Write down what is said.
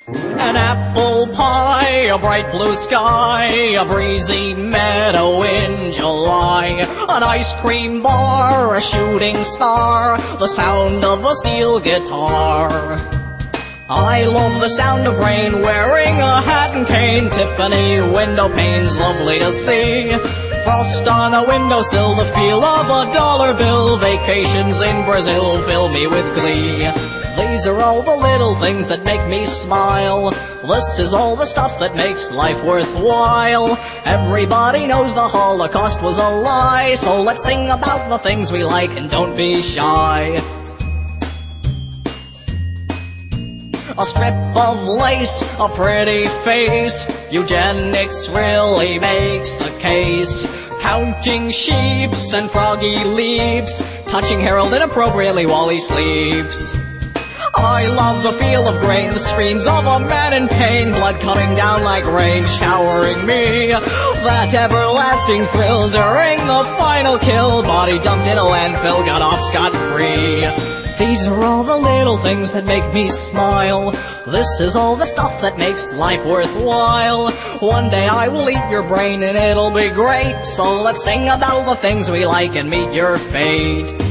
An apple pie, a bright blue sky, a breezy meadow in July, an ice cream bar, a shooting star, the sound of a steel guitar. I love the sound of rain, wearing a hat and cane, Tiffany window panes, lovely to see. Frost on a windowsill, the feel of a dollar bill, vacations in Brazil fill me with glee. These are all the little things that make me smile. This is all the stuff that makes life worthwhile. Everybody knows the Holocaust was a lie, so let's sing about the things we like and don't be shy. A strip of lace, a pretty face, eugenics really makes the case. Counting sheeps and froggy leaps, touching Harold inappropriately while he sleeps. I love the feel of grain, the screams of a man in pain, blood coming down like rain, showering me. That everlasting thrill during the final kill, body dumped in a landfill, got off scot-free. These are all the little things that make me smile. This is all the stuff that makes life worthwhile. One day I will eat your brain and it'll be great, so let's sing about the things we like and meet your fate.